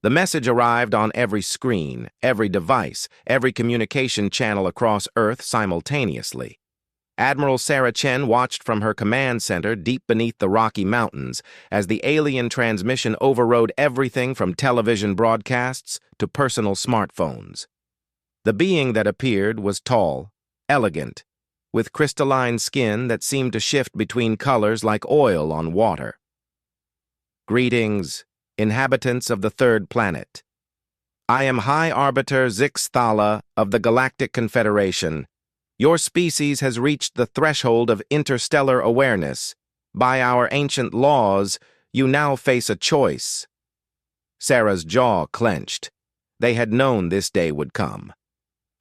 The message arrived on every screen, every device, every communication channel across Earth simultaneously. Admiral Sarah Chen watched from her command center deep beneath the Rocky Mountains as the alien transmission overrode everything from television broadcasts to personal smartphones. The being that appeared was tall, elegant, with crystalline skin that seemed to shift between colors like oil on water. "Greetings, inhabitants of the third planet. I am High Arbiter Zix Thala of the Galactic Confederation. Your species has reached the threshold of interstellar awareness. By our ancient laws, you now face a choice." Sarah's jaw clenched. They had known this day would come.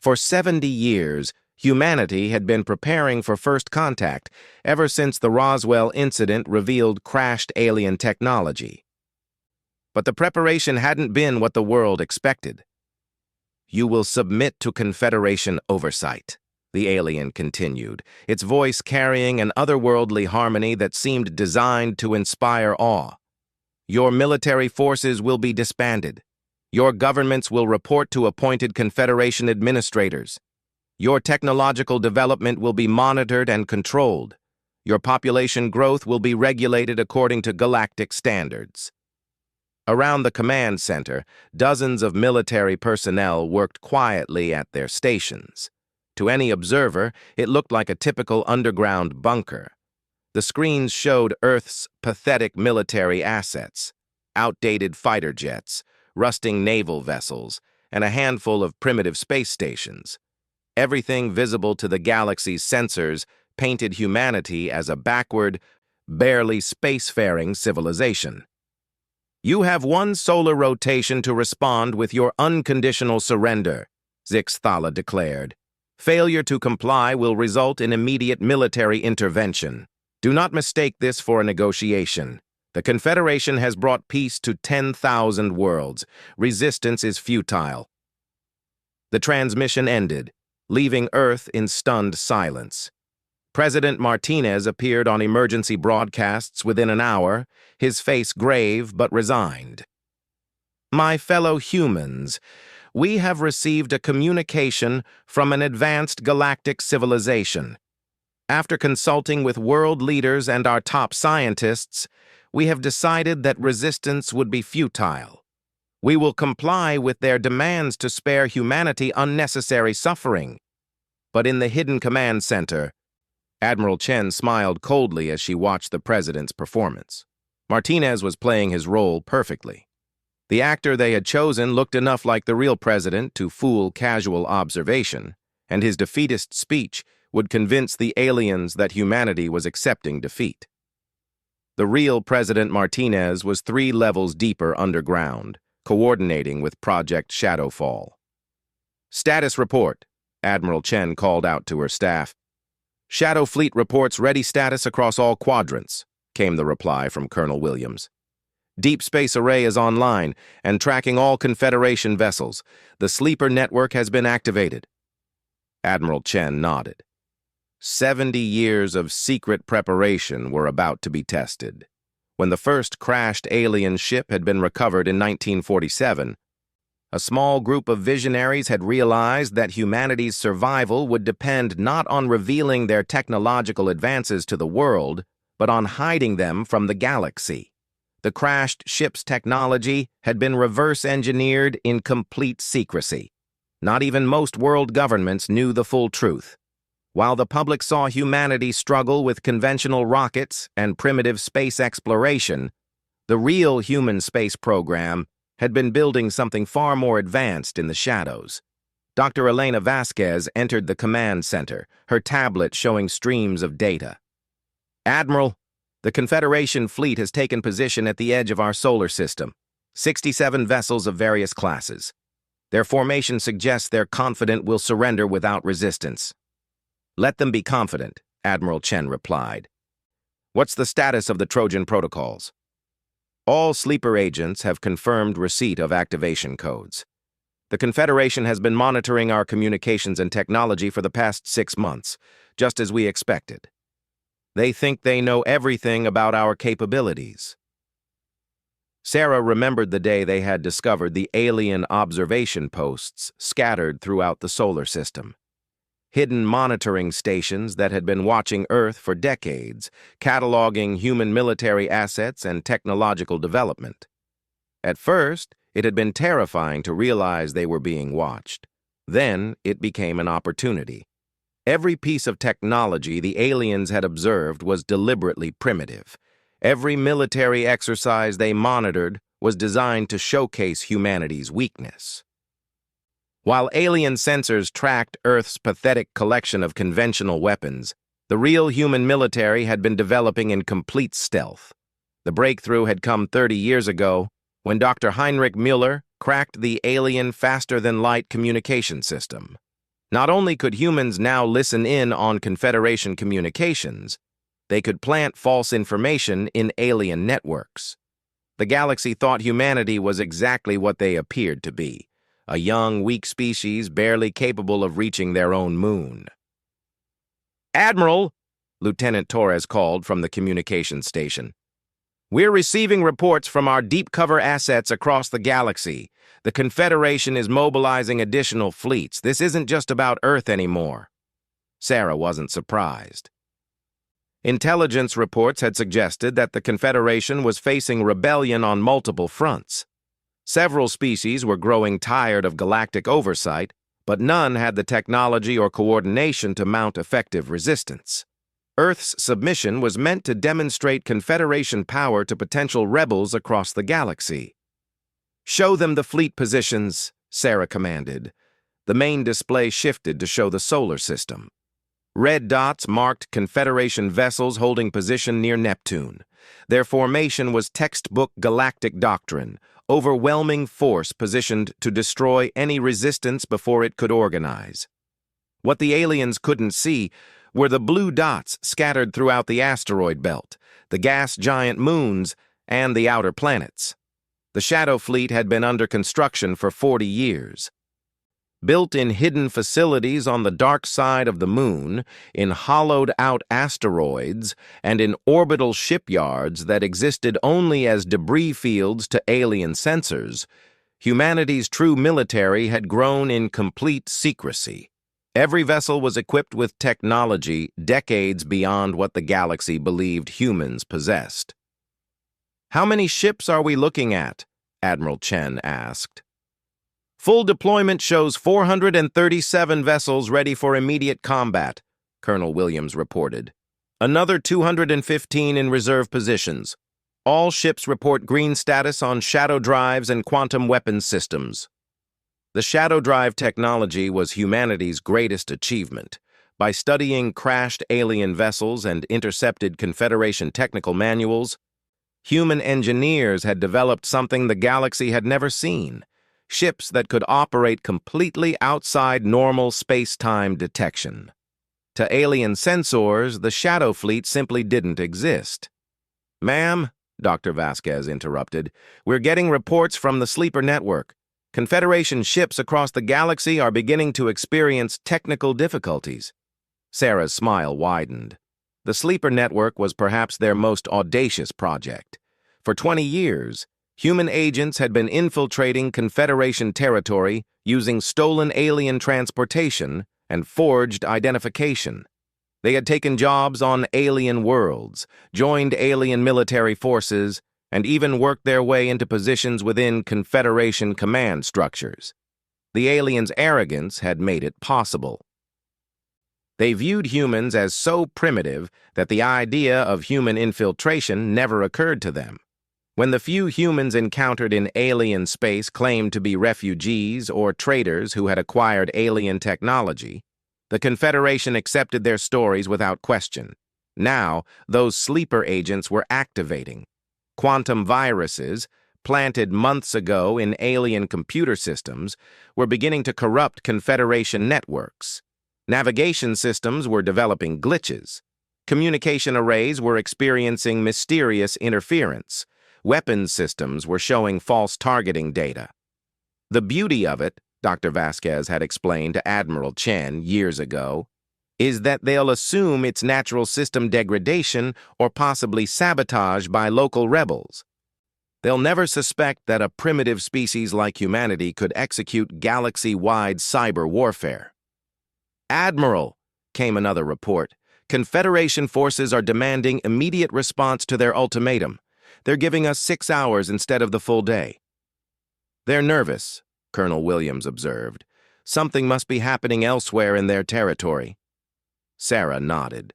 For 70 years, humanity had been preparing for first contact ever since the Roswell incident revealed crashed alien technology. But the preparation hadn't been what the world expected. "You will submit to Confederation oversight," the alien continued, its voice carrying an otherworldly harmony that seemed designed to inspire awe. "Your military forces will be disbanded. Your governments will report to appointed Confederation administrators. Your technological development will be monitored and controlled. Your population growth will be regulated according to galactic standards." Around the command center, dozens of military personnel worked quietly at their stations. To any observer, it looked like a typical underground bunker. The screens showed Earth's pathetic military assets: outdated fighter jets, rusting naval vessels, and a handful of primitive space stations. Everything visible to the galaxy's sensors painted humanity as a backward, barely spacefaring civilization. "You have one solar rotation to respond with your unconditional surrender," Zix Thala declared. "Failure to comply will result in immediate military intervention. Do not mistake this for a negotiation. The Confederation has brought peace to 10,000 worlds. Resistance is futile." The transmission ended, leaving Earth in stunned silence. President Martinez appeared on emergency broadcasts within an hour, his face grave but resigned. "My fellow humans, we have received a communication from an advanced galactic civilization. After consulting with world leaders and our top scientists, we have decided that resistance would be futile. We will comply with their demands to spare humanity unnecessary suffering." But in the hidden command center, Admiral Chen smiled coldly as she watched the president's performance. Martinez was playing his role perfectly. The actor they had chosen looked enough like the real president to fool casual observation, and his defeatist speech would convince the aliens that humanity was accepting defeat. The real President Martinez was 3 levels deeper underground, coordinating with Project Shadowfall. "Status report," Admiral Chen called out to her staff. "Shadow Fleet reports ready status across all quadrants," came the reply from Colonel Williams. "Deep Space Array is online and tracking all Confederation vessels. The Sleeper network has been activated." Admiral Chen nodded. 70 years of secret preparation were about to be tested. When the first crashed alien ship had been recovered in 1947, a small group of visionaries had realized that humanity's survival would depend not on revealing their technological advances to the world, but on hiding them from the galaxy. The crashed ship's technology had been reverse-engineered in complete secrecy. Not even most world governments knew the full truth. While the public saw humanity struggle with conventional rockets and primitive space exploration, the real human space program had been building something far more advanced in the shadows. Dr. Elena Vasquez entered the command center, her tablet showing streams of data. "Admiral, the Confederation fleet has taken position at the edge of our solar system. 67 vessels of various classes. Their formation suggests they're confident we'll surrender without resistance." "Let them be confident," Admiral Chen replied. "What's the status of the Trojan protocols?" "All Sleeper agents have confirmed receipt of activation codes. The Confederation has been monitoring our communications and technology for the past 6 months, just as we expected. They think they know everything about our capabilities." Sarah remembered the day they had discovered the alien observation posts scattered throughout the solar system. Hidden monitoring stations that had been watching Earth for decades, cataloging human military assets and technological development. At first, it had been terrifying to realize they were being watched. Then, it became an opportunity. Every piece of technology the aliens had observed was deliberately primitive. Every military exercise they monitored was designed to showcase humanity's weakness. While alien sensors tracked Earth's pathetic collection of conventional weapons, the real human military had been developing in complete stealth. The breakthrough had come 30 years ago when Dr. Heinrich Müller cracked the alien faster-than-light communication system. Not only could humans now listen in on Confederation communications, they could plant false information in alien networks. The galaxy thought humanity was exactly what they appeared to be, a young, weak species barely capable of reaching their own moon. "Admiral," Lieutenant Torres called from the communication station, "we're receiving reports from our deep cover assets across the galaxy. The Confederation is mobilizing additional fleets. This isn't just about Earth anymore." Sarah wasn't surprised. Intelligence reports had suggested that the Confederation was facing rebellion on multiple fronts. Several species were growing tired of galactic oversight, but none had the technology or coordination to mount effective resistance. Earth's submission was meant to demonstrate Confederation power to potential rebels across the galaxy. "Show them the fleet positions," Sarah commanded. The main display shifted to show the solar system. Red dots marked Confederation vessels holding position near Neptune. Their formation was textbook galactic doctrine, overwhelming force positioned to destroy any resistance before it could organize. What the aliens couldn't see were the blue dots scattered throughout the asteroid belt, the gas giant moons, and the outer planets. The Shadow Fleet had been under construction for 40 years. Built in hidden facilities on the dark side of the moon, in hollowed-out asteroids, and in orbital shipyards that existed only as debris fields to alien sensors, humanity's true military had grown in complete secrecy. Every vessel was equipped with technology decades beyond what the galaxy believed humans possessed. "How many ships are we looking at?" Admiral Chen asked. "Full deployment shows 437 vessels ready for immediate combat," Colonel Williams reported. "Another 215 in reserve positions. All ships report green status on shadow drives and quantum weapons systems." The shadow drive technology was humanity's greatest achievement. By studying crashed alien vessels and intercepted Confederation technical manuals, human engineers had developed something the galaxy had never seen: ships that could operate completely outside normal space-time detection. To alien sensors, the Shadow Fleet simply didn't exist. "Ma'am," Dr. Vasquez interrupted, "we're getting reports from the Sleeper Network. Confederation ships across the galaxy are beginning to experience technical difficulties." Sarah's smile widened. The Sleeper Network was perhaps their most audacious project. For 20 years, human agents had been infiltrating Confederation territory using stolen alien transportation and forged identification. They had taken jobs on alien worlds, joined alien military forces, and even worked their way into positions within Confederation command structures. The aliens' arrogance had made it possible. They viewed humans as so primitive that the idea of human infiltration never occurred to them. When the few humans encountered in alien space claimed to be refugees or traders who had acquired alien technology, the Confederation accepted their stories without question. Now, those sleeper agents were activating. Quantum viruses, planted months ago in alien computer systems, were beginning to corrupt Confederation networks. Navigation systems were developing glitches. Communication arrays were experiencing mysterious interference. Weapons systems were showing false targeting data. "The beauty of it," Dr. Vasquez had explained to Admiral Chen years ago, "is that they'll assume it's natural system degradation or possibly sabotage by local rebels. They'll never suspect that a primitive species like humanity could execute galaxy-wide cyber warfare. "Admiral," came another report, "Confederation forces are demanding immediate response to their ultimatum. They're giving us 6 hours instead of the full day." "They're nervous," Colonel Williams observed. "Something must be happening elsewhere in their territory." Sarah nodded.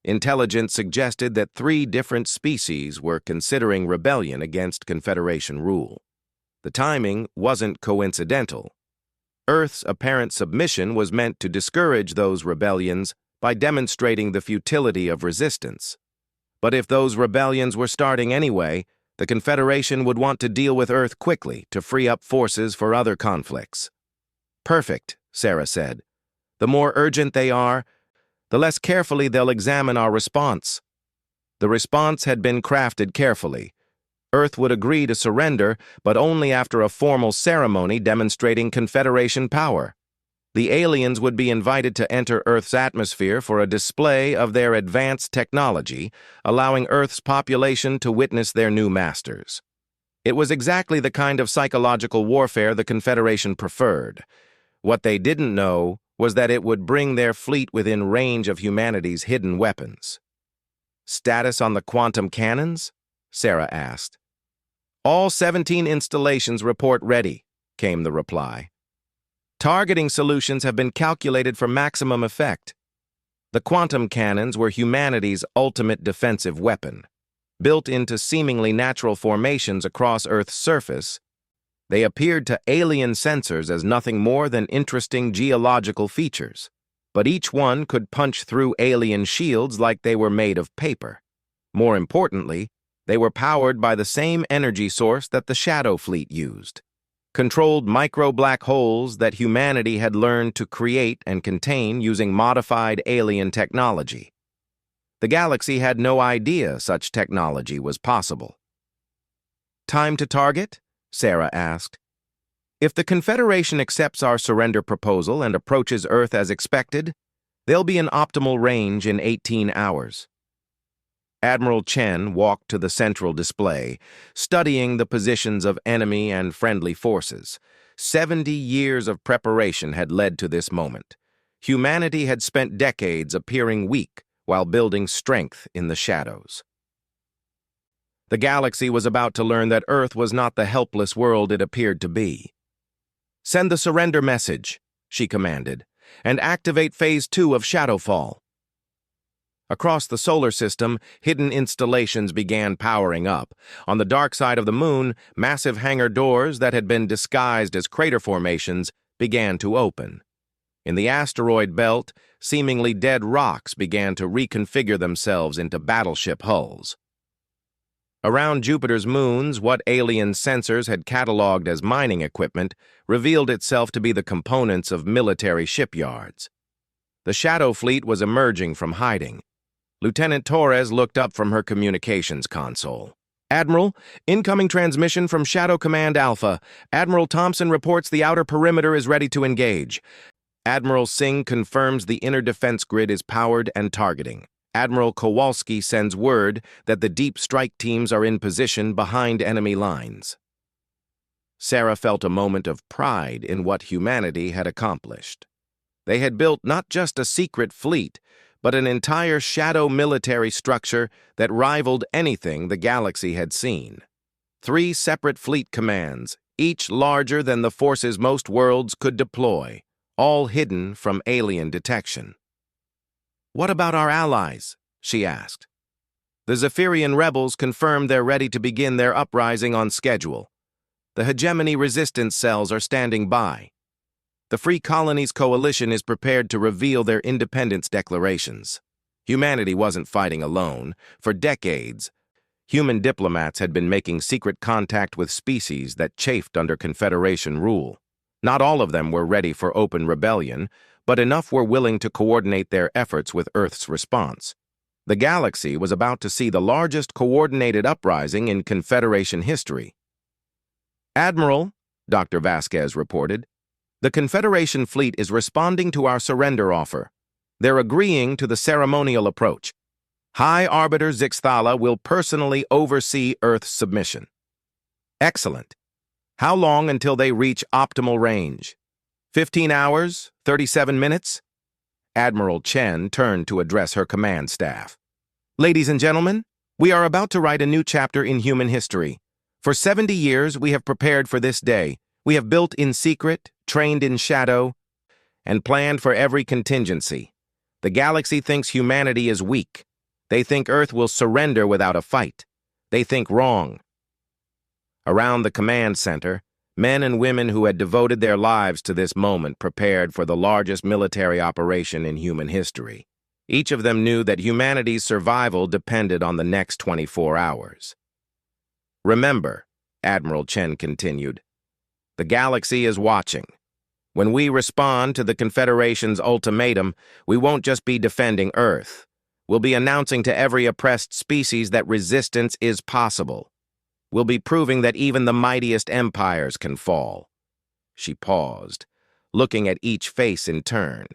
Intelligence suggested that 3 different species were considering rebellion against Confederation rule. The timing wasn't coincidental. Earth's apparent submission was meant to discourage those rebellions by demonstrating the futility of resistance. But if those rebellions were starting anyway, the Confederation would want to deal with Earth quickly to free up forces for other conflicts. "Perfect," Sarah said. "The more urgent they are, the less carefully they'll examine our response." The response had been crafted carefully. Earth would agree to surrender, but only after a formal ceremony demonstrating Confederation power. The aliens would be invited to enter Earth's atmosphere for a display of their advanced technology, allowing Earth's population to witness their new masters. It was exactly the kind of psychological warfare the Confederation preferred. What they didn't know was that it would bring their fleet within range of humanity's hidden weapons. "Status on the quantum cannons?" Sarah asked. "All 17 installations report ready," came the reply. "Targeting solutions have been calculated for maximum effect." The quantum cannons were humanity's ultimate defensive weapon. Built into seemingly natural formations across Earth's surface, they appeared to alien sensors as nothing more than interesting geological features, but each one could punch through alien shields like they were made of paper. More importantly, they were powered by the same energy source that the Shadow Fleet used, controlled micro-black holes that humanity had learned to create and contain using modified alien technology. The galaxy had no idea such technology was possible. "Time to target?" Sarah asked. "If the Confederation accepts our surrender proposal and approaches Earth as expected, they'll be in optimal range in 18 hours. Admiral Chen walked to the central display, studying the positions of enemy and friendly forces. 70 years of preparation had led to this moment. Humanity had spent decades appearing weak while building strength in the shadows. The galaxy was about to learn that Earth was not the helpless world it appeared to be. "Send the surrender message," she commanded, "and activate Phase 2 of Shadowfall." Across the solar system, hidden installations began powering up. On the dark side of the moon, massive hangar doors that had been disguised as crater formations began to open. In the asteroid belt, seemingly dead rocks began to reconfigure themselves into battleship hulls. Around Jupiter's moons, what alien sensors had catalogued as mining equipment revealed itself to be the components of military shipyards. The Shadow Fleet was emerging from hiding. Lieutenant Torres looked up from her communications console. "Admiral, incoming transmission from Shadow Command Alpha. Admiral Thompson reports the outer perimeter is ready to engage. Admiral Singh confirms the inner defense grid is powered and targeting. Admiral Kowalski sends word that the deep strike teams are in position behind enemy lines." Sarah felt a moment of pride in what humanity had accomplished. They had built not just a secret fleet, but an entire shadow military structure that rivaled anything the galaxy had seen. 3 separate fleet commands, each larger than the forces most worlds could deploy, all hidden from alien detection. "What about our allies?" she asked. "The Zephyrian rebels confirmed they're ready to begin their uprising on schedule. The hegemony resistance cells are standing by. The Free Colonies Coalition is prepared to reveal their independence declarations." Humanity wasn't fighting alone. For decades, human diplomats had been making secret contact with species that chafed under Confederation rule. Not all of them were ready for open rebellion, but enough were willing to coordinate their efforts with Earth's response. The galaxy was about to see the largest coordinated uprising in Confederation history. "Admiral," Dr. Vasquez reported, "the Confederation fleet is responding to our surrender offer. They're agreeing to the ceremonial approach. High Arbiter Zixthala will personally oversee Earth's submission." Excellent. How long until they reach optimal range? 15 hours? 37 minutes? Admiral Chen turned to address her command staff. Ladies and gentlemen, we are about to write a new chapter in human history. For 70 years, we have prepared for this day. We have built in secret, trained in shadow, and planned for every contingency. The galaxy thinks humanity is weak. They think Earth will surrender without a fight. They think wrong. Around the command center, men and women who had devoted their lives to this moment prepared for the largest military operation in human history. Each of them knew that humanity's survival depended on the next 24 hours. Remember, Admiral Chen continued, the galaxy is watching. When we respond to the Confederation's ultimatum, we won't just be defending Earth. We'll be announcing to every oppressed species that resistance is possible. We'll be proving that even the mightiest empires can fall. She paused, looking at each face in turn.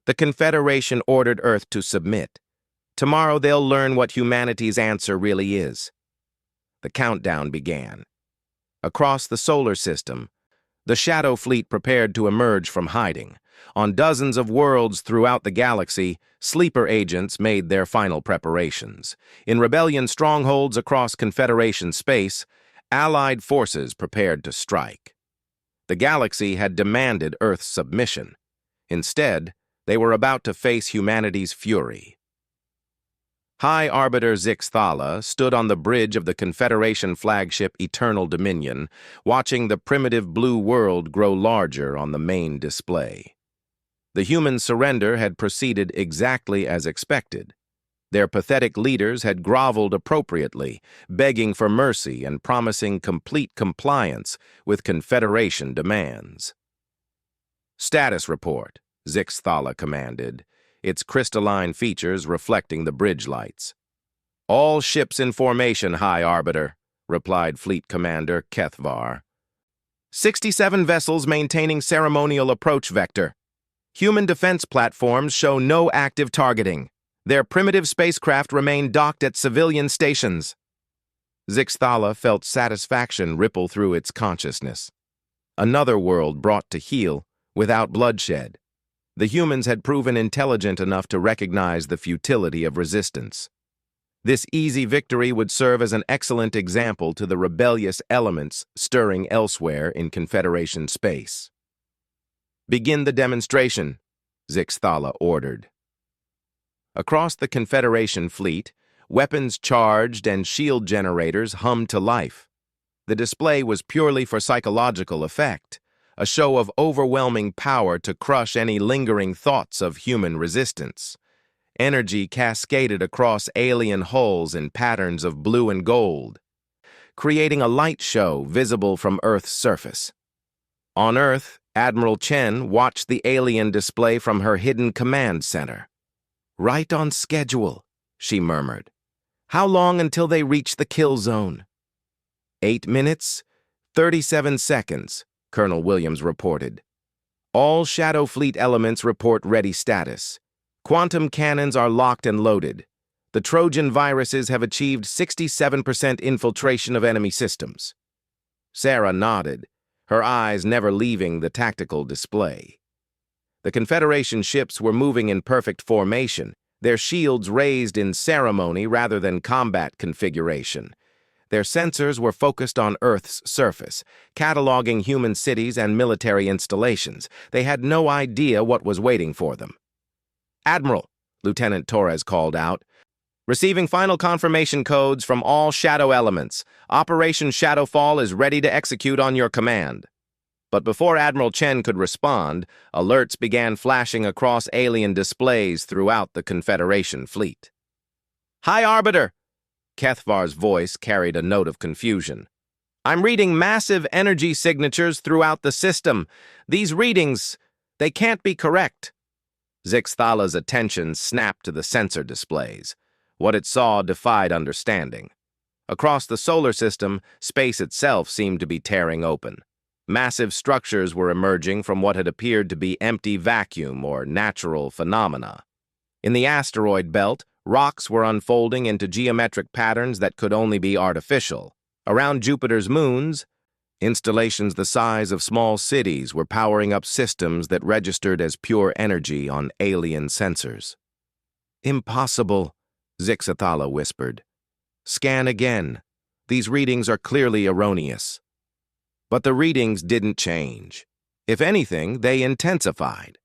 The Confederation ordered Earth to submit. Tomorrow they'll learn what humanity's answer really is. The countdown began. Across the solar system, the Shadow Fleet prepared to emerge from hiding. On dozens of worlds throughout the galaxy, sleeper agents made their final preparations. In rebellion strongholds across Confederation space, Allied forces prepared to strike. The galaxy had demanded Earth's submission. Instead, they were about to face humanity's fury. High Arbiter Zix Thala stood on the bridge of the Confederation flagship Eternal Dominion, watching the primitive blue world grow larger on the main display. The human surrender had proceeded exactly as expected. Their pathetic leaders had groveled appropriately, begging for mercy and promising complete compliance with Confederation demands. Status report, Zix Thala commanded, its crystalline features reflecting the bridge lights. All ships in formation, High Arbiter, replied Fleet Commander Kethvar. 67 vessels maintaining ceremonial approach vector. Human defense platforms show no active targeting. Their primitive spacecraft remain docked at civilian stations. Zix Thala felt satisfaction ripple through its consciousness. Another world brought to heel without bloodshed. The humans had proven intelligent enough to recognize the futility of resistance. This easy victory would serve as an excellent example to the rebellious elements stirring elsewhere in Confederation space. Begin the demonstration, Zix Thala ordered. Across the Confederation fleet, weapons charged and shield generators hummed to life. The display was purely for psychological effect, a show of overwhelming power to crush any lingering thoughts of human resistance. Energy cascaded across alien hulls in patterns of blue and gold, creating a light show visible from Earth's surface. On Earth, Admiral Chen watched the alien display from her hidden command center. Right on schedule, she murmured. How long until they reach the kill zone? 8 minutes, 37 seconds, Colonel Williams reported. All Shadow Fleet elements report ready status. Quantum cannons are locked and loaded. The Trojan viruses have achieved 67% infiltration of enemy systems. Sarah nodded, her eyes never leaving the tactical display. The Confederation ships were moving in perfect formation, their shields raised in ceremony rather than combat configuration. Their sensors were focused on Earth's surface, cataloging human cities and military installations. They had no idea what was waiting for them. Admiral, Lieutenant Torres called out, receiving final confirmation codes from all Shadow elements. Operation Shadowfall is ready to execute on your command. But before Admiral Chen could respond, alerts began flashing across alien displays throughout the Confederation fleet. High Arbiter! Kethvar's voice carried a note of confusion. I'm reading massive energy signatures throughout the system. These readings, they can't be correct. Zix Thala's attention snapped to the sensor displays. What it saw defied understanding. Across the solar system, space itself seemed to be tearing open. Massive structures were emerging from what had appeared to be empty vacuum or natural phenomena. In the asteroid belt, rocks were unfolding into geometric patterns that could only be artificial. Around Jupiter's moons, installations the size of small cities were powering up systems that registered as pure energy on alien sensors. "Impossible," Zixathala whispered. "Scan again. These readings are clearly erroneous." But the readings didn't change. If anything, they intensified.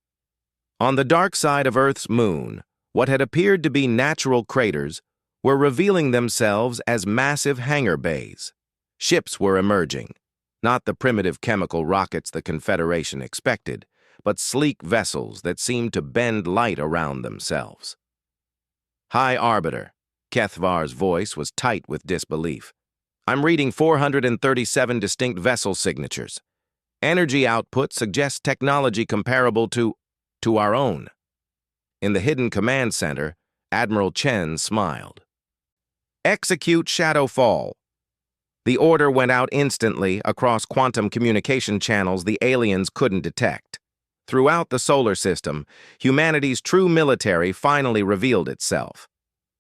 On the dark side of Earth's moon, what had appeared to be natural craters were revealing themselves as massive hangar bays. Ships were emerging, not the primitive chemical rockets the Confederation expected, but sleek vessels that seemed to bend light around themselves. "High Arbiter," Kethvar's voice was tight with disbelief. "I'm reading 437 distinct vessel signatures. Energy output suggests technology comparable to our own." In the hidden command center, Admiral Chen smiled. "Execute Shadowfall." The order went out instantly across quantum communication channels the aliens couldn't detect. Throughout the solar system, humanity's true military finally revealed itself.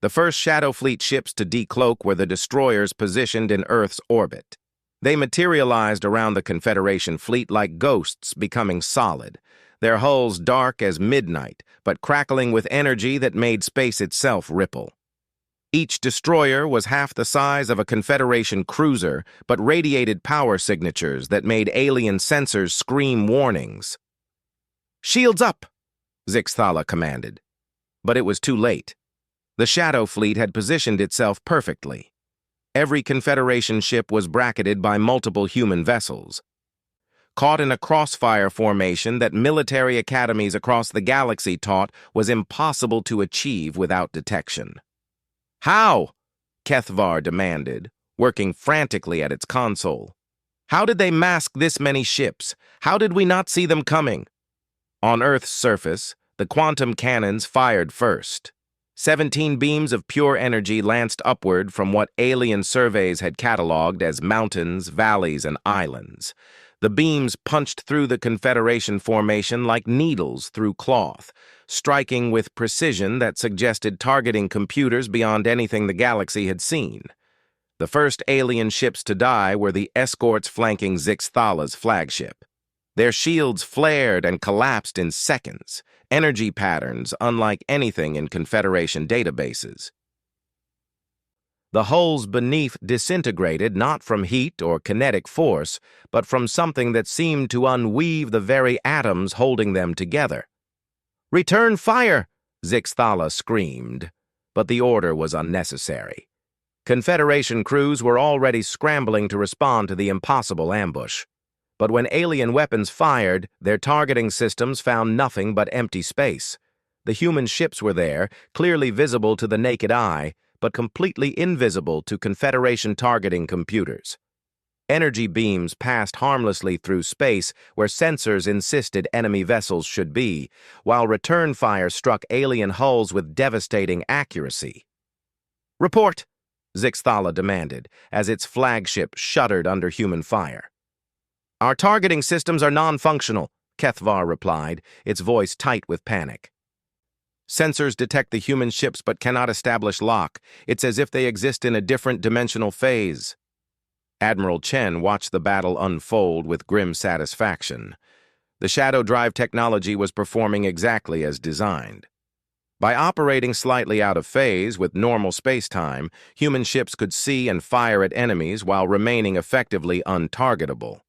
The first Shadow Fleet ships to decloak were the destroyers positioned in Earth's orbit. They materialized around the Confederation fleet like ghosts becoming solid, their hulls dark as midnight, but crackling with energy that made space itself ripple. Each destroyer was half the size of a Confederation cruiser, but radiated power signatures that made alien sensors scream warnings. "Shields up!" Zixathala commanded. But it was too late. The Shadow Fleet had positioned itself perfectly. Every Confederation ship was bracketed by multiple human vessels, caught in a crossfire formation that military academies across the galaxy taught was impossible to achieve without detection. "How?" Kethvar demanded, working frantically at its console. "How did they mask this many ships? How did we not see them coming?" On Earth's surface, the quantum cannons fired first. 17 beams of pure energy lanced upward from what alien surveys had cataloged as mountains, valleys, and islands. The beams punched through the Confederation formation like needles through cloth, striking with precision that suggested targeting computers beyond anything the galaxy had seen. The first alien ships to die were the escorts flanking Zixathala's flagship. Their shields flared and collapsed in seconds, energy patterns unlike anything in Confederation databases. The hulls beneath disintegrated not from heat or kinetic force, but from something that seemed to unweave the very atoms holding them together. "Return fire!" Zixathala screamed, but the order was unnecessary. Confederation crews were already scrambling to respond to the impossible ambush. But when alien weapons fired, their targeting systems found nothing but empty space. The human ships were there, clearly visible to the naked eye, but completely invisible to Confederation targeting computers. Energy beams passed harmlessly through space where sensors insisted enemy vessels should be, while return fire struck alien hulls with devastating accuracy. "Report!" Zixathala demanded, as its flagship shuddered under human fire. "Our targeting systems are non-functional," Kethvar replied, its voice tight with panic. "Sensors detect the human ships but cannot establish lock. It's as if they exist in a different dimensional phase." Admiral Chen watched the battle unfold with grim satisfaction. The shadow drive technology was performing exactly as designed. By operating slightly out of phase with normal space-time, human ships could see and fire at enemies while remaining effectively untargetable.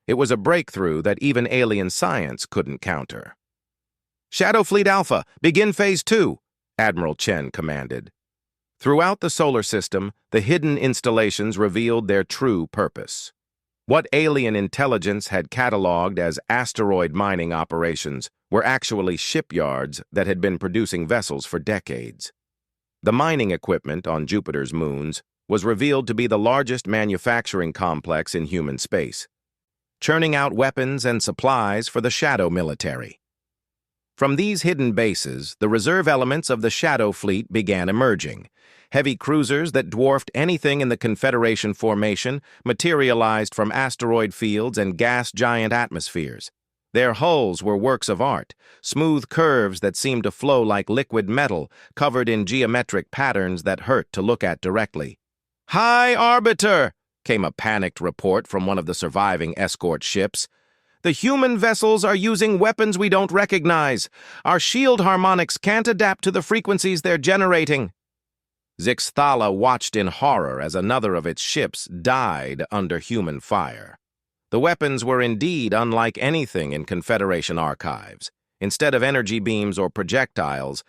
It was a breakthrough that even alien science couldn't counter. "Shadow Fleet Alpha, begin Phase 2, Admiral Chen commanded. Throughout the solar system, the hidden installations revealed their true purpose. What alien intelligence had cataloged as asteroid mining operations were actually shipyards that had been producing vessels for decades. The mining equipment on Jupiter's moons was revealed to be the largest manufacturing complex in human space, churning out weapons and supplies for the shadow military. From these hidden bases, the reserve elements of the Shadow Fleet began emerging. Heavy cruisers that dwarfed anything in the Confederation formation materialized from asteroid fields and gas giant atmospheres. Their hulls were works of art, smooth curves that seemed to flow like liquid metal, covered in geometric patterns that hurt to look at directly. "High Arbiter!" came a panicked report from one of the surviving escort ships. "The human vessels are using weapons we don't recognize. Our shield harmonics can't adapt to the frequencies they're generating." Zixthala watched in horror as another of its ships died under human fire. The weapons were indeed unlike anything in Confederation archives. Instead of energy beams or projectiles,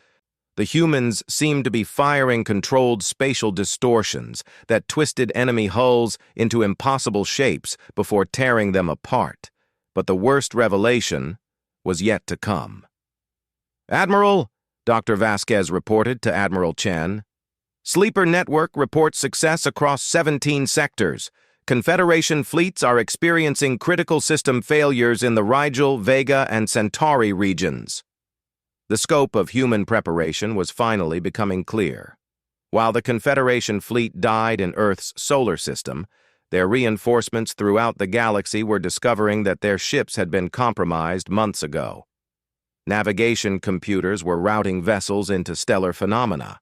the humans seemed to be firing controlled spatial distortions that twisted enemy hulls into impossible shapes before tearing them apart. But the worst revelation was yet to come. "Admiral," Dr. Vasquez reported to Admiral Chen, "Sleeper Network reports success across 17 sectors. Confederation fleets are experiencing critical system failures in the Rigel, Vega, and Centauri regions." The scope of human preparation was finally becoming clear. While the Confederation fleet died in Earth's solar system, their reinforcements throughout the galaxy were discovering that their ships had been compromised months ago. Navigation computers were routing vessels into stellar phenomena.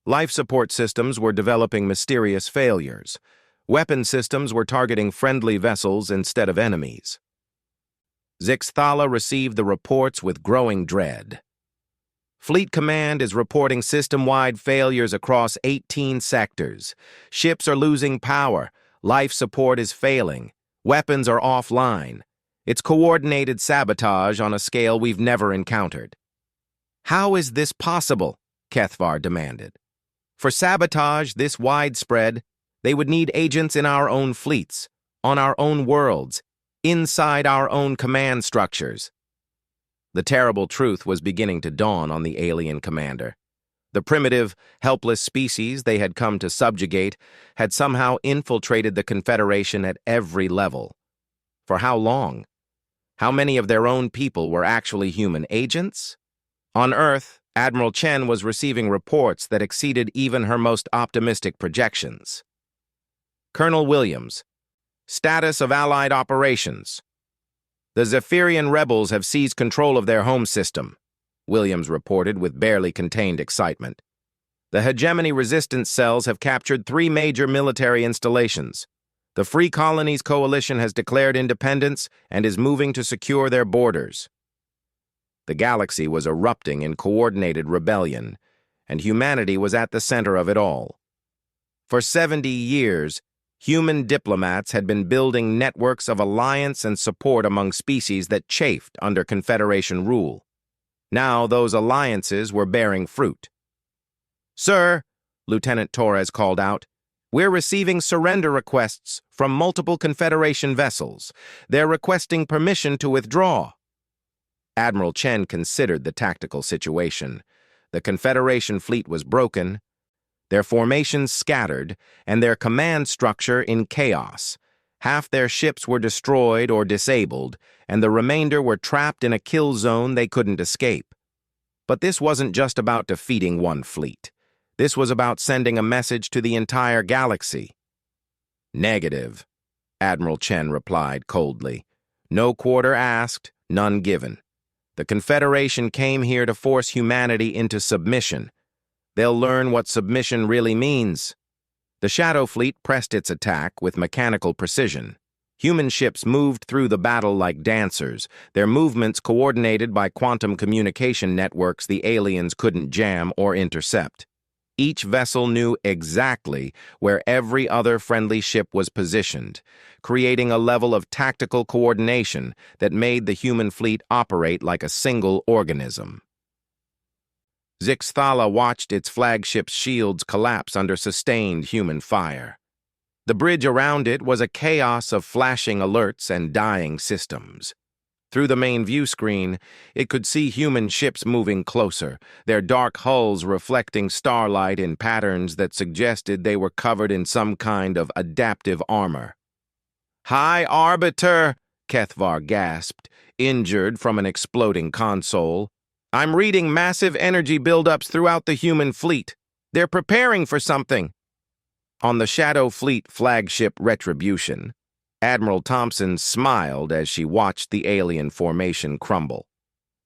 Life support systems were developing mysterious failures. Weapon systems were targeting friendly vessels instead of enemies. Zixthala received the reports with growing dread. "Fleet Command is reporting system-wide failures across 18 sectors. Ships are losing power. Life support is failing. Weapons are offline. It's coordinated sabotage on a scale we've never encountered." "How is this possible?" Kethvar demanded. "For sabotage this widespread, they would need agents in our own fleets, on our own worlds, inside our own command structures." The terrible truth was beginning to dawn on the alien commander. The primitive, helpless species they had come to subjugate had somehow infiltrated the Confederation at every level. For how long? How many of their own people were actually human agents? On Earth, Admiral Chen was receiving reports that exceeded even her most optimistic projections. "Colonel Williams, status of Allied operations." "The Zephyrian rebels have seized control of their home system," Williams reported with barely contained excitement. "The hegemony resistance cells have captured 3 major military installations. The Free Colonies Coalition has declared independence and is moving to secure their borders." The galaxy was erupting in coordinated rebellion, and humanity was at the center of it all. For 70 years, human diplomats had been building networks of alliance and support among species that chafed under Confederation rule. Now those alliances were bearing fruit. "Sir," Lieutenant Torres called out, "we're receiving surrender requests from multiple Confederation vessels. They're requesting permission to withdraw." Admiral Chen considered the tactical situation. The Confederation fleet was broken, their formations scattered, and their command structure in chaos. Half their ships were destroyed or disabled, and the remainder were trapped in a kill zone they couldn't escape. But this wasn't just about defeating one fleet. This was about sending a message to the entire galaxy. "Negative," Admiral Chen replied coldly. "No quarter asked, none given. The Confederation came here to force humanity into submission. They'll learn what submission really means." The Shadow Fleet pressed its attack with mechanical precision. Human ships moved through the battle like dancers, their movements coordinated by quantum communication networks the aliens couldn't jam or intercept. Each vessel knew exactly where every other friendly ship was positioned, creating a level of tactical coordination that made the human fleet operate like a single organism. Zixthala watched its flagship's shields collapse under sustained human fire. The bridge around it was a chaos of flashing alerts and dying systems. Through the main view screen, it could see human ships moving closer, their dark hulls reflecting starlight in patterns that suggested they were covered in some kind of adaptive armor. "High Arbiter," Kethvar gasped, injured from an exploding console. "I'm reading massive energy buildups throughout the human fleet. They're preparing for something." On the Shadow Fleet flagship Retribution, Admiral Thompson smiled as she watched the alien formation crumble.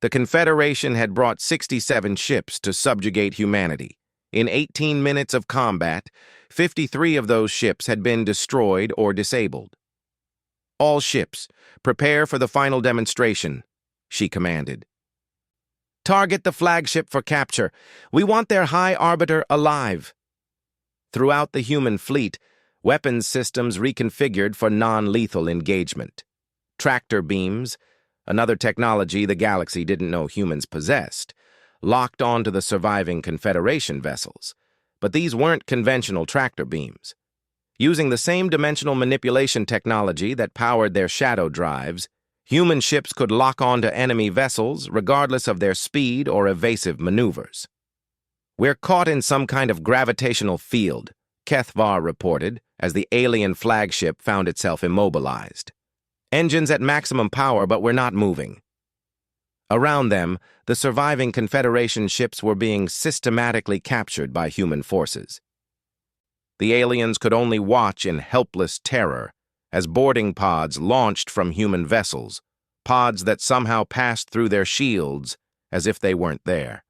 The Confederation had brought 67 ships to subjugate humanity. In 18 minutes of combat, 53 of those ships had been destroyed or disabled. "All ships, prepare for the final demonstration," she commanded. "Target the flagship for capture. We want their High Arbiter alive." Throughout the human fleet, weapons systems reconfigured for non-lethal engagement. Tractor beams, another technology the galaxy didn't know humans possessed, locked onto the surviving Confederation vessels. But these weren't conventional tractor beams. Using the same dimensional manipulation technology that powered their shadow drives, human ships could lock onto enemy vessels regardless of their speed or evasive maneuvers. "We're caught in some kind of gravitational field," HFY reported as the alien flagship found itself immobilized. "Engines at maximum power, but we're not moving." Around them, the surviving Confederation ships were being systematically captured by human forces. The aliens could only watch in helpless terror as boarding pods launched from human vessels, pods that somehow passed through their shields as if they weren't there.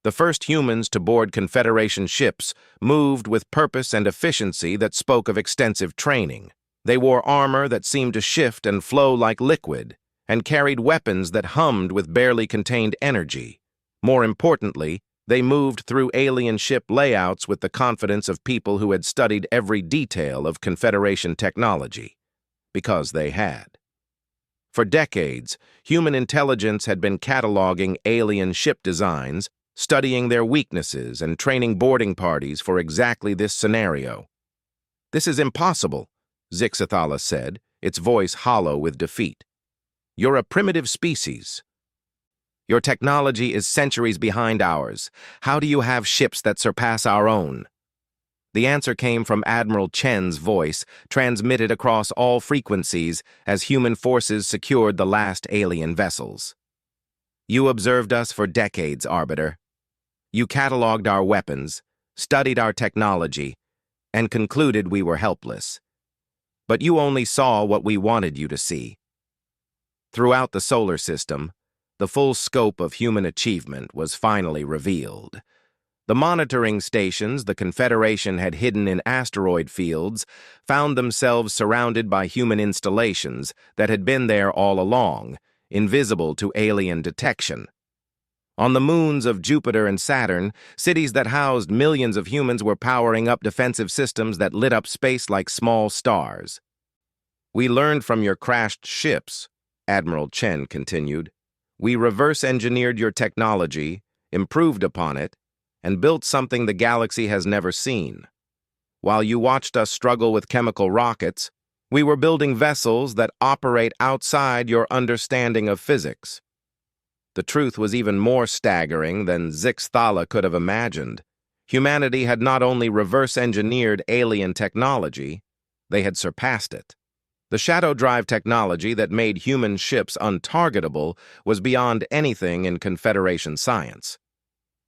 The first humans to board Confederation ships moved with purpose and efficiency that spoke of extensive training. They wore armor that seemed to shift and flow like liquid, and carried weapons that hummed with barely contained energy. More importantly, they moved through alien ship layouts with the confidence of people who had studied every detail of Confederation technology, because they had. For decades, human intelligence had been cataloging alien ship designs, studying their weaknesses, and training boarding parties for exactly this scenario. "This is impossible," Zixathala said, its voice hollow with defeat. "You're a primitive species. Your technology is centuries behind ours. How do you have ships that surpass our own?" The answer came from Admiral Chen's voice, transmitted across all frequencies as human forces secured the last alien vessels. "You observed us for decades, Arbiter. You cataloged our weapons, studied our technology, and concluded we were helpless. But you only saw what we wanted you to see." Throughout the solar system, the full scope of human achievement was finally revealed. The monitoring stations the Confederation had hidden in asteroid fields found themselves surrounded by human installations that had been there all along, invisible to alien detection. On the moons of Jupiter and Saturn, cities that housed millions of humans were powering up defensive systems that lit up space like small stars. "We learned from your crashed ships," Admiral Chen continued. "We reverse-engineered your technology, improved upon it, and built something the galaxy has never seen. While you watched us struggle with chemical rockets, we were building vessels that operate outside your understanding of physics." The truth was even more staggering than Zixathala could have imagined. Humanity had not only reverse-engineered alien technology, they had surpassed it. The shadow drive technology that made human ships untargetable was beyond anything in Confederation science.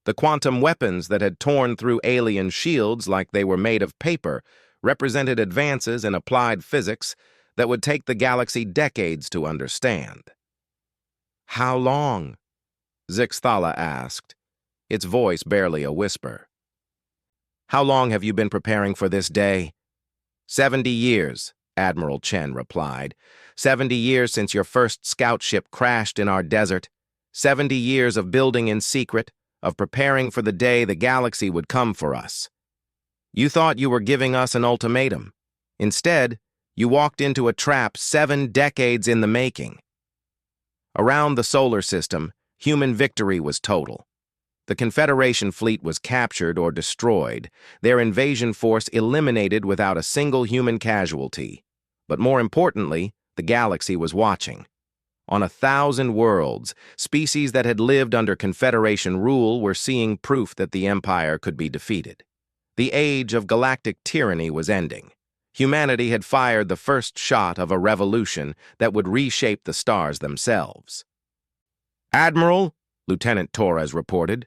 The quantum weapons that had torn through alien shields like they were made of paper represented advances in applied physics that would take the galaxy decades to understand. "How long?" Zixathala asked, its voice barely a whisper. "How long have you been preparing for this day?" 70 years, Admiral Chen replied. 70 years since your first scout ship crashed in our desert. 70 years of building in secret, of preparing for the day the galaxy would come for us. You thought you were giving us an ultimatum. Instead, you walked into a trap 7 decades in the making. Around the solar system, human victory was total. The Confederation fleet was captured or destroyed, their invasion force eliminated without a single human casualty. But more importantly, the galaxy was watching. On 1,000 worlds, species that had lived under Confederation rule were seeing proof that the Empire could be defeated. The age of galactic tyranny was ending. Humanity had fired the first shot of a revolution that would reshape the stars themselves. "Admiral," Lieutenant Torres reported,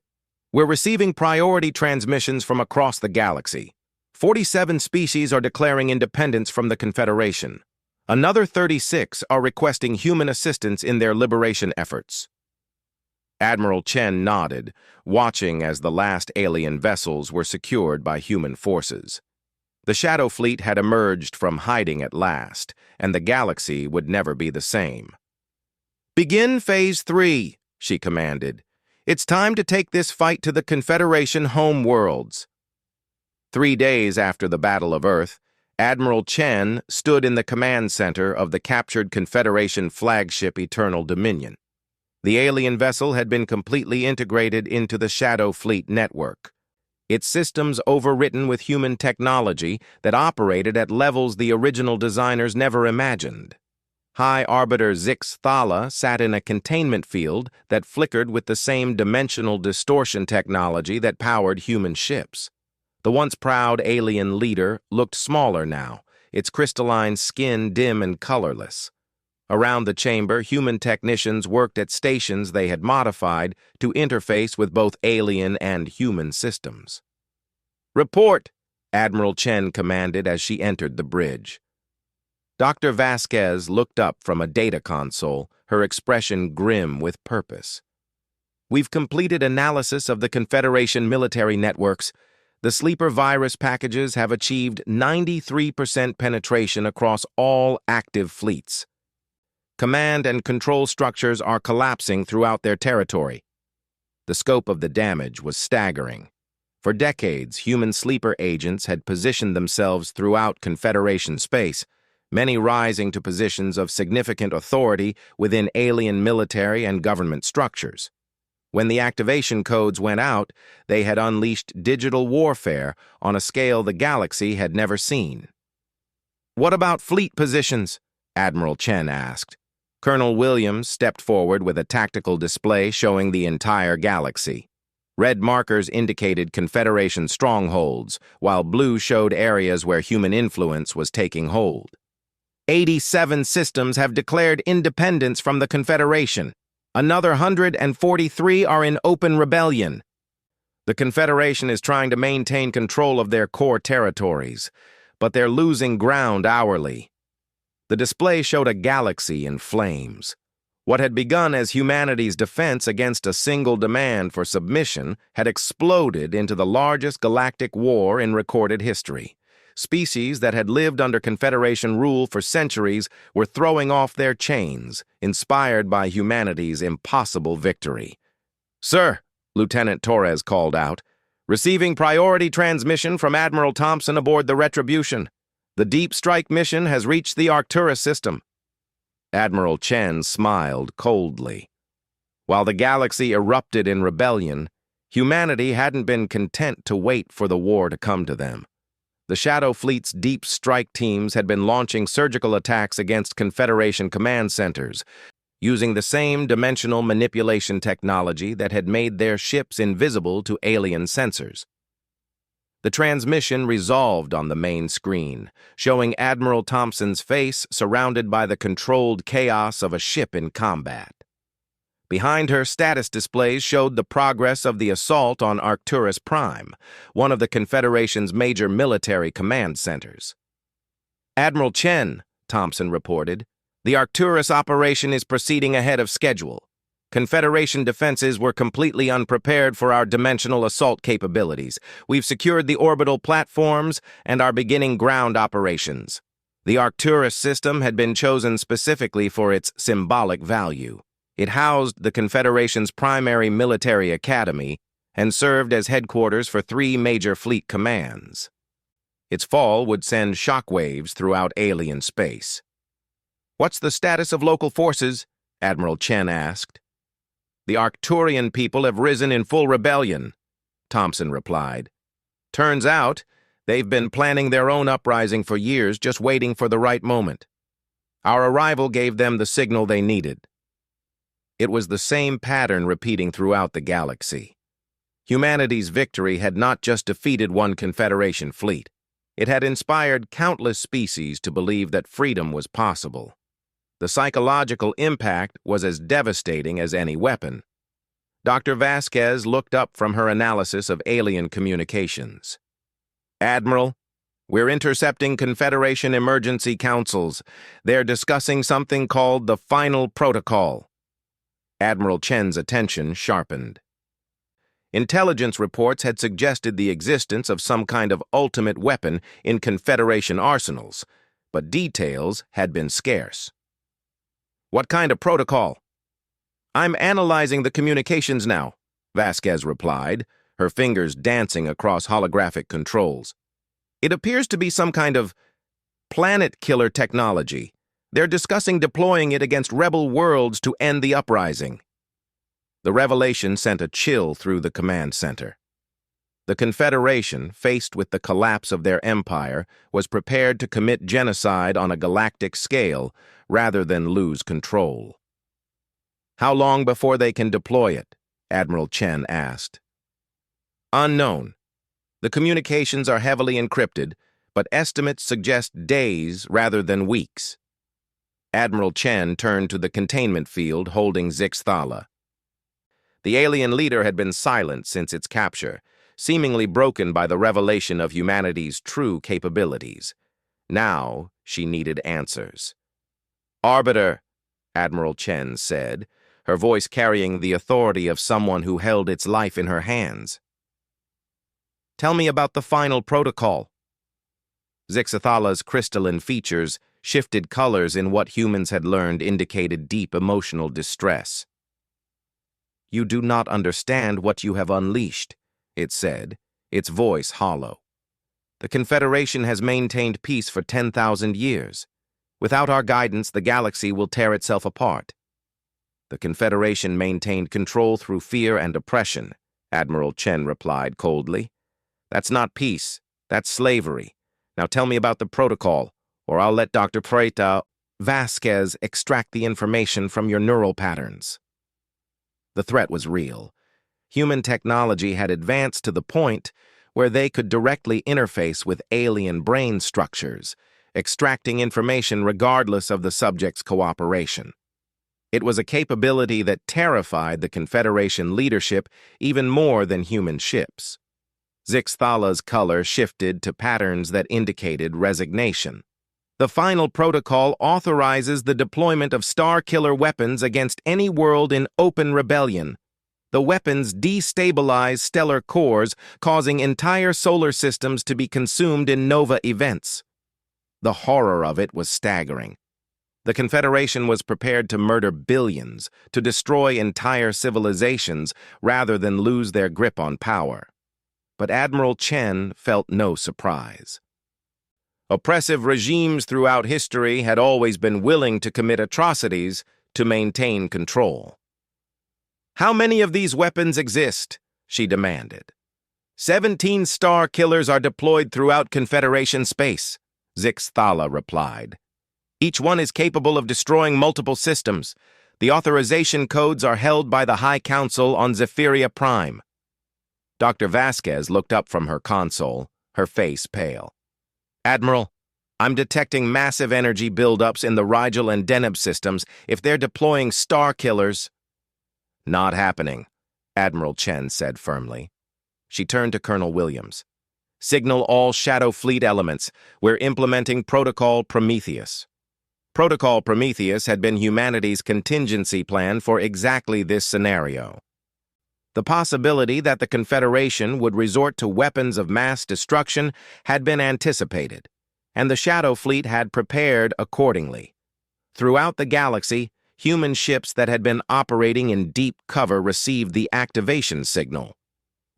"we're receiving priority transmissions from across the galaxy. 47 species are declaring independence from the Confederation. Another 36 are requesting human assistance in their liberation efforts." Admiral Chen nodded, watching as the last alien vessels were secured by human forces. The Shadow Fleet had emerged from hiding at last, and the galaxy would never be the same. "Begin Phase 3, she commanded. "It's time to take this fight to the Confederation home worlds." 3 days after the Battle of Earth, Admiral Chen stood in the command center of the captured Confederation flagship Eternal Dominion. The alien vessel had been completely integrated into the Shadow Fleet network, its systems overwritten with human technology that operated at levels the original designers never imagined. High Arbiter Zix Thala sat in a containment field that flickered with the same dimensional distortion technology that powered human ships. The once proud alien leader looked smaller now, its crystalline skin dim and colorless. Around the chamber, human technicians worked at stations they had modified to interface with both alien and human systems. "Report," Admiral Chen commanded as she entered the bridge. Dr. Vasquez looked up from a data console, her expression grim with purpose. "We've completed analysis of the Confederation military networks. The sleeper virus packages have achieved 93% penetration across all active fleets. Command and control structures are collapsing throughout their territory." The scope of the damage was staggering. For decades, human sleeper agents had positioned themselves throughout Confederation space, many rising to positions of significant authority within alien military and government structures. When the activation codes went out, they had unleashed digital warfare on a scale the galaxy had never seen. "What about fleet positions?" Admiral Chen asked. Colonel Williams stepped forward with a tactical display showing the entire galaxy. Red markers indicated Confederation strongholds, while blue showed areas where human influence was taking hold. 87 systems have declared independence from the Confederation. Another 143 are in open rebellion. The Confederation is trying to maintain control of their core territories, but they're losing ground hourly. The display showed a galaxy in flames. What had begun as humanity's defense against a single demand for submission had exploded into the largest galactic war in recorded history. Species that had lived under Confederation rule for centuries were throwing off their chains, inspired by humanity's impossible victory. "Sir," Lieutenant Torres called out, "receiving priority transmission from Admiral Thompson aboard the Retribution. The Deep Strike mission has reached the Arcturus system." Admiral Chen smiled coldly. While the galaxy erupted in rebellion, humanity hadn't been content to wait for the war to come to them. The Shadow Fleet's Deep Strike teams had been launching surgical attacks against Confederation command centers, using the same dimensional manipulation technology that had made their ships invisible to alien sensors. The transmission resolved on the main screen, showing Admiral Thompson's face surrounded by the controlled chaos of a ship in combat. Behind her, status displays showed the progress of the assault on Arcturus Prime, one of the Confederation's major military command centers. "Admiral Chen," Thompson reported, "the Arcturus operation is proceeding ahead of schedule. Confederation defenses were completely unprepared for our dimensional assault capabilities. We've secured the orbital platforms and are beginning ground operations." The Arcturus system had been chosen specifically for its symbolic value. It housed the Confederation's primary military academy and served as headquarters for 3 major fleet commands. Its fall would send shockwaves throughout alien space. "What's the status of local forces?" Admiral Chen asked. "The Arcturian people have risen in full rebellion," Thompson replied. "Turns out, they've been planning their own uprising for years, just waiting for the right moment. Our arrival gave them the signal they needed." It was the same pattern repeating throughout the galaxy. Humanity's victory had not just defeated one Confederation fleet. It had inspired countless species to believe that freedom was possible. The psychological impact was as devastating as any weapon. Dr. Vasquez looked up from her analysis of alien communications. "Admiral, we're intercepting Confederation emergency councils. They're discussing something called the Final Protocol." Admiral Chen's attention sharpened. Intelligence reports had suggested the existence of some kind of ultimate weapon in Confederation arsenals, but details had been scarce. "What kind of protocol?" "I'm analyzing the communications now," Vasquez replied, her fingers dancing across holographic controls. "It appears to be some kind of planet-killer technology. They're discussing deploying it against rebel worlds to end the uprising." The revelation sent a chill through the command center. The Confederation, faced with the collapse of their empire, was prepared to commit genocide on a galactic scale rather than lose control. "How long before they can deploy it?" Admiral Chen asked. "Unknown. The communications are heavily encrypted, but estimates suggest days rather than weeks." Admiral Chen turned to the containment field holding Zixthala. The alien leader had been silent since its capture, seemingly broken by the revelation of humanity's true capabilities. Now she needed answers. "Arbiter," Admiral Chen said, her voice carrying the authority of someone who held its life in her hands. "Tell me about the final protocol." Zixthala's crystalline features shifted colors in what humans had learned indicated deep emotional distress. "You do not understand what you have unleashed," it said, its voice hollow. "The Confederation has maintained peace for 10,000 years. Without our guidance, the galaxy will tear itself apart." "The Confederation maintained control through fear and oppression," Admiral Chen replied coldly. "That's not peace, that's slavery. Now tell me about the protocol, or I'll let Dr. Preta Vasquez extract the information from your neural patterns." The threat was real. Human technology had advanced to the point where they could directly interface with alien brain structures, extracting information regardless of the subject's cooperation. It was a capability that terrified the Confederation leadership even more than human ships. Zixthala's color shifted to patterns that indicated resignation. "The final protocol authorizes the deployment of star-killer weapons against any world in open rebellion. The weapons destabilize stellar cores, causing entire solar systems to be consumed in nova events." The horror of it was staggering. The Confederation was prepared to murder billions, to destroy entire civilizations, rather than lose their grip on power. But Admiral Chen felt no surprise. Oppressive regimes throughout history had always been willing to commit atrocities to maintain control. "How many of these weapons exist?" she demanded. 17 star killers are deployed throughout Confederation space," Zixthala replied. "Each one is capable of destroying multiple systems. The authorization codes are held by the High Council on Zephyria Prime." Dr. Vasquez looked up from her console, her face pale. "Admiral, I'm detecting massive energy buildups in the Rigel and Deneb systems if they're deploying star killers." "Not happening," Admiral Chen said firmly. She turned to Colonel Williams. "Signal all Shadow Fleet elements. We're implementing Protocol Prometheus." Protocol Prometheus had been humanity's contingency plan for exactly this scenario. The possibility that the Confederation would resort to weapons of mass destruction had been anticipated, and the Shadow Fleet had prepared accordingly. Throughout the galaxy, human ships that had been operating in deep cover received the activation signal.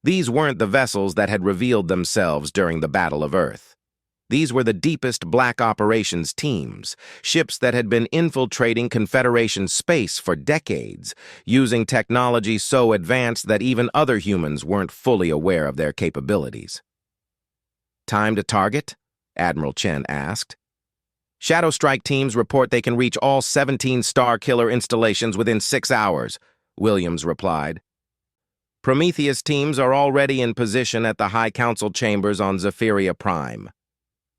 These weren't the vessels that had revealed themselves during the Battle of Earth. These were the deepest black operations teams, ships that had been infiltrating Confederation space for decades, using technology so advanced that even other humans weren't fully aware of their capabilities. "Time to target?" Admiral Chen asked. "Shadow Strike teams report they can reach all 17 Star Killer installations within 6 hours," Williams replied. "Prometheus teams are already in position at the High Council chambers on Zephyria Prime."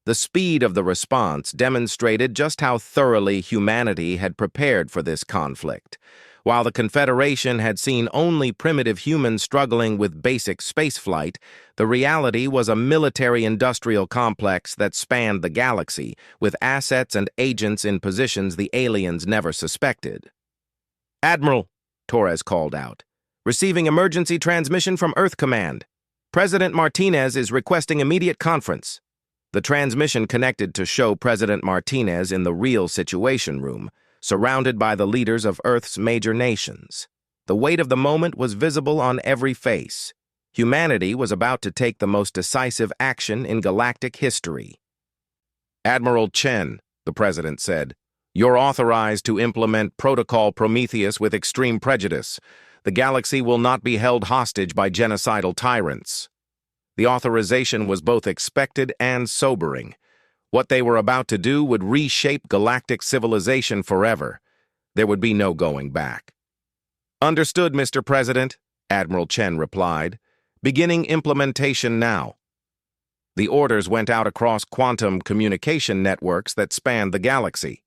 The speed of the response demonstrated just how thoroughly humanity had prepared for this conflict. While the Confederation had seen only primitive humans struggling with basic spaceflight, the reality was a military-industrial complex that spanned the galaxy, with assets and agents in positions the aliens never suspected. "Admiral, Torres called out. "Receiving emergency transmission from Earth Command. President Martinez is requesting immediate conference." The transmission connected to show President Martinez in the real Situation Room, surrounded by the leaders of Earth's major nations. The weight of the moment was visible on every face. Humanity was about to take the most decisive action in galactic history. "Admiral Chen," the president said, "you're authorized to implement Protocol Prometheus with extreme prejudice. The galaxy will not be held hostage by genocidal tyrants." The authorization was both expected and sobering. What they were about to do would reshape galactic civilization forever. There would be no going back. "Understood, Mr. President," Admiral Chen replied. "Beginning implementation now." The orders went out across quantum communication networks that spanned the galaxy.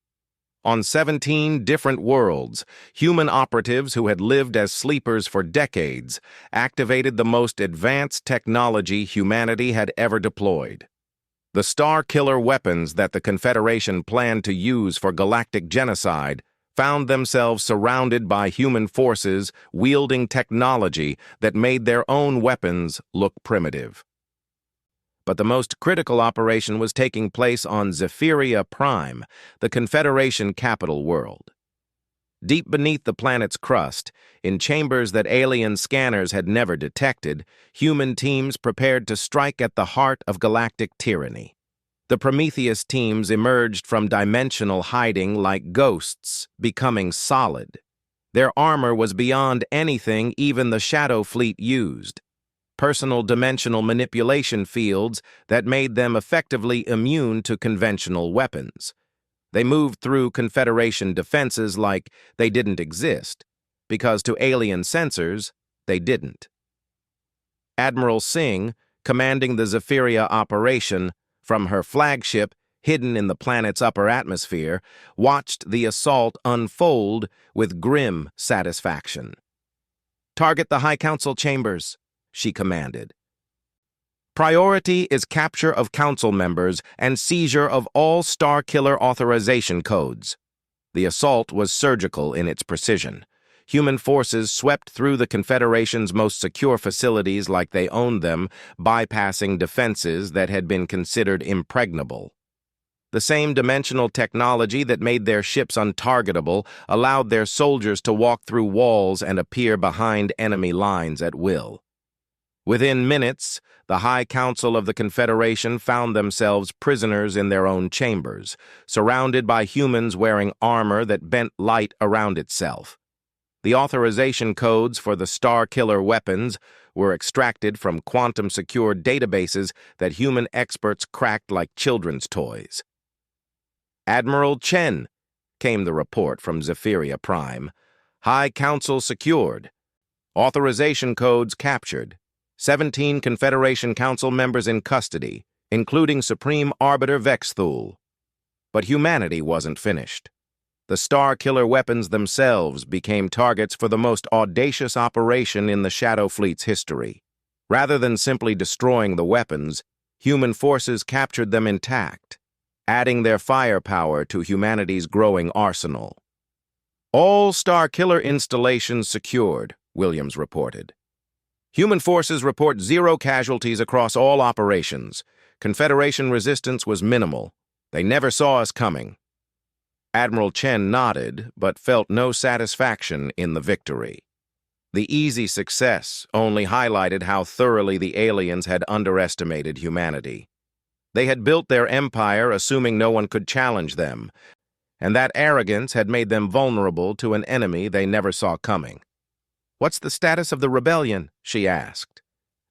On 17 different worlds, human operatives who had lived as sleepers for decades activated the most advanced technology humanity had ever deployed. The star-killer weapons that the Confederation planned to use for galactic genocide found themselves surrounded by human forces wielding technology that made their own weapons look primitive. But the most critical operation was taking place on Zephyria Prime, the Confederation capital world. Deep beneath the planet's crust, in chambers that alien scanners had never detected, human teams prepared to strike at the heart of galactic tyranny. The Prometheus teams emerged from dimensional hiding like ghosts, becoming solid. Their armor was beyond anything even the Shadow Fleet used. Personal dimensional manipulation fields that made them effectively immune to conventional weapons. They moved through Confederation defenses like they didn't exist, because to alien sensors, they didn't. Admiral Singh, commanding the Zephyria operation, from her flagship, hidden in the planet's upper atmosphere, watched the assault unfold with grim satisfaction. "Target the High Council chambers," she commanded. "Priority is capture of council members and seizure of all Starkiller authorization codes." The assault was surgical in its precision. Human forces swept through the Confederation's most secure facilities like they owned them, bypassing defenses that had been considered impregnable. The same dimensional technology that made their ships untargetable allowed their soldiers to walk through walls and appear behind enemy lines at will. Within minutes, the High Council of the Confederation found themselves prisoners in their own chambers, surrounded by humans wearing armor that bent light around itself. The authorization codes for the Starkiller weapons were extracted from quantum-secured databases that human experts cracked like children's toys. "Admiral Chen," came the report from Zephyria Prime. "High Council secured. Authorization codes captured. 17 Confederation Council members in custody, including Supreme Arbiter Vexthul." But humanity wasn't finished. The Starkiller weapons themselves became targets for the most audacious operation in the Shadow Fleet's history. Rather than simply destroying the weapons, human forces captured them intact, adding their firepower to humanity's growing arsenal. "All Starkiller installations secured," Williams reported. "Human forces report 0 casualties across all operations. Confederation resistance was minimal. They never saw us coming." Admiral Chen nodded, but felt no satisfaction in the victory. The easy success only highlighted how thoroughly the aliens had underestimated humanity. They had built their empire assuming no one could challenge them, and that arrogance had made them vulnerable to an enemy they never saw coming. "What's the status of the rebellion?" she asked.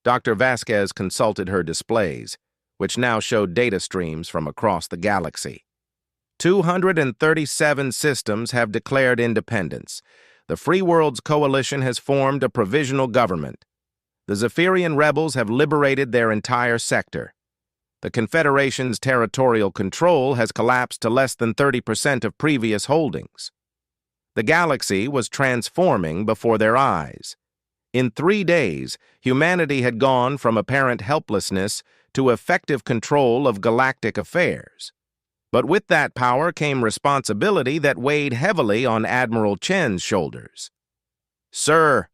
Dr. Vasquez consulted her displays, which now showed data streams from across the galaxy. 237 systems have declared independence. The Free Worlds Coalition has formed a provisional government. The Zephyrian rebels have liberated their entire sector. The Confederation's territorial control has collapsed to less than 30% of previous holdings. The galaxy was transforming before their eyes. In 3 days, humanity had gone from apparent helplessness to effective control of galactic affairs. But with that power came responsibility that weighed heavily on Admiral Chen's shoulders. Sir,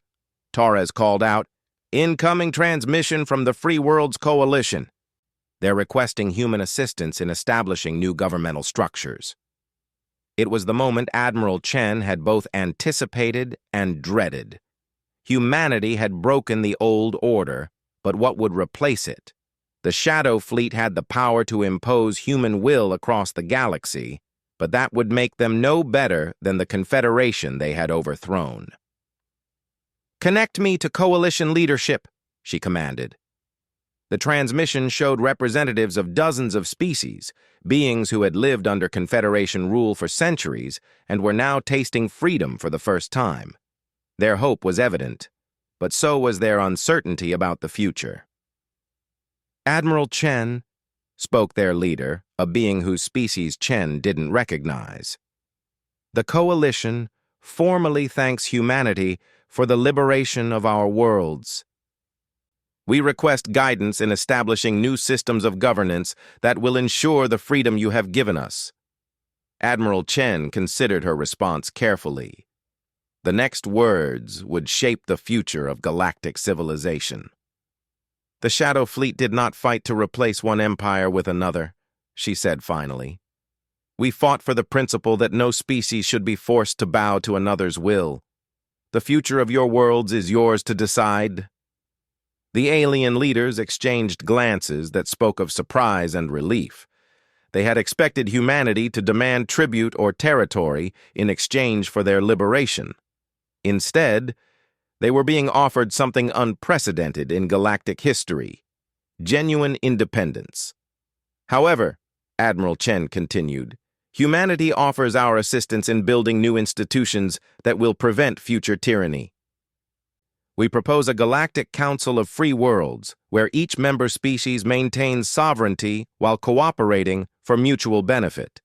Torres called out, incoming transmission from the Free Worlds Coalition. They're requesting human assistance in establishing new governmental structures. It was the moment Admiral Chen had both anticipated and dreaded. Humanity had broken the old order, but what would replace it? The Shadow Fleet had the power to impose human will across the galaxy, but that would make them no better than the Confederation they had overthrown. "Connect me to Coalition leadership," she commanded. The transmission showed representatives of dozens of species, beings who had lived under Confederation rule for centuries and were now tasting freedom for the first time. Their hope was evident, but so was their uncertainty about the future. "Admiral Chen," spoke their leader, a being whose species Chen didn't recognize. "The Coalition formally thanks humanity for the liberation of our worlds. We request guidance in establishing new systems of governance that will ensure the freedom you have given us." Admiral Chen considered her response carefully. The next words would shape the future of galactic civilization. "The Shadow Fleet did not fight to replace one empire with another," she said finally. "We fought for the principle that no species should be forced to bow to another's will. The future of your worlds is yours to decide." The alien leaders exchanged glances that spoke of surprise and relief. They had expected humanity to demand tribute or territory in exchange for their liberation. Instead, they were being offered something unprecedented in galactic history: genuine independence. "However," Admiral Chen continued, "humanity offers our assistance in building new institutions that will prevent future tyranny. We propose a galactic council of free worlds where each member species maintains sovereignty while cooperating for mutual benefit."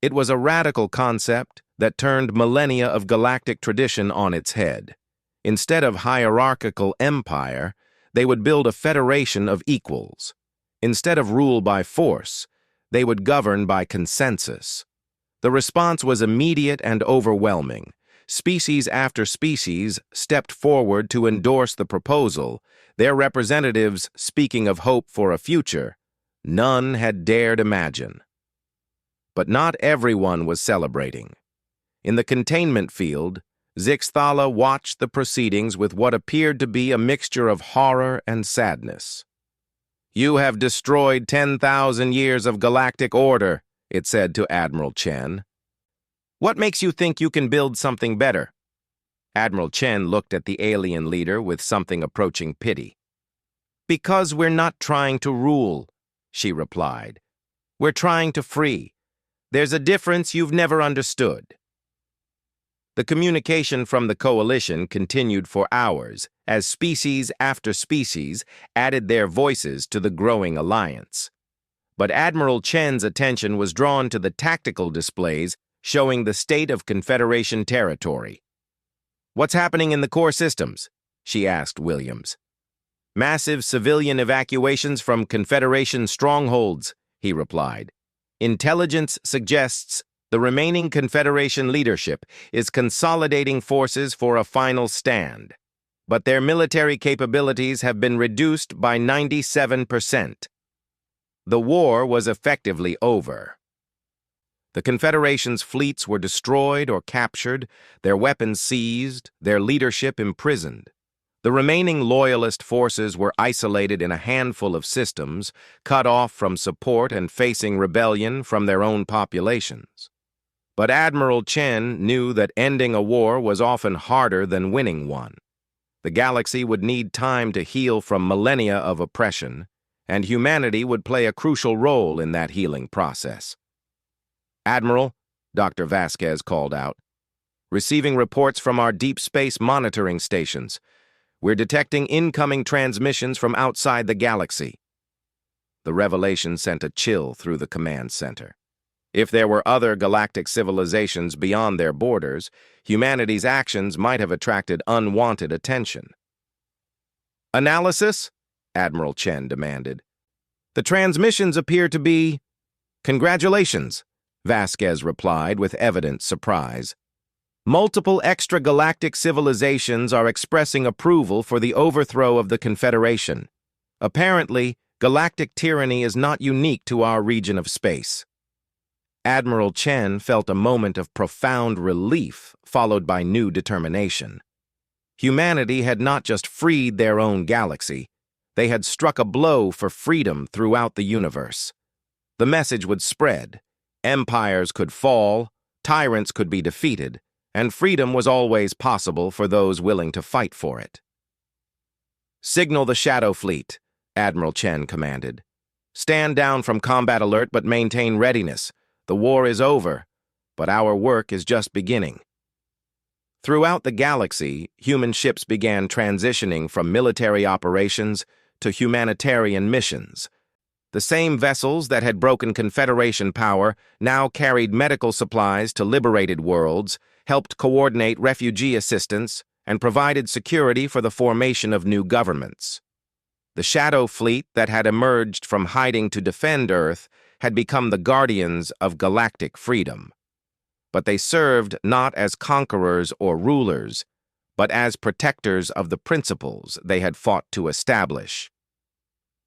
It was a radical concept that turned millennia of galactic tradition on its head. Instead of hierarchical empire, they would build a federation of equals. Instead of rule by force, they would govern by consensus. The response was immediate and overwhelming. Species after species stepped forward to endorse the proposal, their representatives speaking of hope for a future none had dared imagine. But not everyone was celebrating. In the containment field, Zixthala watched the proceedings with what appeared to be a mixture of horror and sadness. "You have destroyed 10,000 years of galactic order," it said to Admiral Chen. "What makes you think you can build something better?" Admiral Chen looked at the alien leader with something approaching pity. "Because we're not trying to rule," she replied. "We're trying to free. There's a difference you've never understood." The communication from the Coalition continued for hours as species after species added their voices to the growing alliance. But Admiral Chen's attention was drawn to the tactical displays showing the state of Confederation territory. "What's happening in the core systems?" she asked Williams. "Massive civilian evacuations from Confederation strongholds," he replied. "Intelligence suggests the remaining Confederation leadership is consolidating forces for a final stand, but their military capabilities have been reduced by 97%. The war was effectively over. The Confederation's fleets were destroyed or captured, their weapons seized, their leadership imprisoned. The remaining Loyalist forces were isolated in a handful of systems, cut off from support and facing rebellion from their own populations. But Admiral Chen knew that ending a war was often harder than winning one. The galaxy would need time to heal from millennia of oppression, and humanity would play a crucial role in that healing process. "Admiral," Dr. Vasquez called out, "receiving reports from our deep space monitoring stations. We're detecting incoming transmissions from outside the galaxy." The revelation sent a chill through the command center. If there were other galactic civilizations beyond their borders, humanity's actions might have attracted unwanted attention. "Analysis?" Admiral Chen demanded. "The transmissions appear to be—" "Congratulations," Vasquez replied with evident surprise. Multiple extragalactic civilizations are expressing approval for the overthrow of the Confederation. Apparently, galactic tyranny is not unique to our region of space. Admiral Chen felt a moment of profound relief, followed by new determination. Humanity had not just freed their own galaxy, they had struck a blow for freedom throughout the universe. The message would spread. Empires could fall, tyrants could be defeated, and freedom was always possible for those willing to fight for it. "Signal the Shadow Fleet," Admiral Chen commanded. "Stand down from combat alert but maintain readiness. The war is over, but our work is just beginning." Throughout the galaxy, human ships began transitioning from military operations to humanitarian missions. The same vessels that had broken Confederation power now carried medical supplies to liberated worlds, helped coordinate refugee assistance, and provided security for the formation of new governments. The Shadow Fleet that had emerged from hiding to defend Earth had become the guardians of galactic freedom. But they served not as conquerors or rulers, but as protectors of the principles they had fought to establish.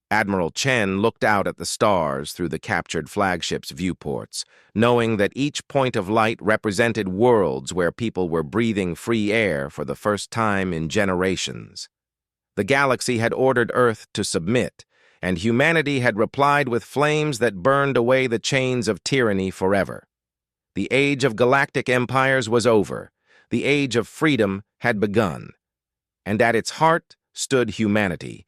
Admiral Chen looked out at the stars through the captured flagship's viewports, knowing that each point of light represented worlds where people were breathing free air for the first time in generations. The galaxy had ordered Earth to submit, and humanity had replied with flames that burned away the chains of tyranny forever. The age of galactic empires was over. The age of freedom had begun. And at its heart stood humanity,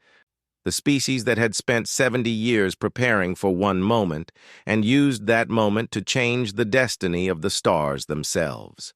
the species that had spent 70 years preparing for one moment and used that moment to change the destiny of the stars themselves.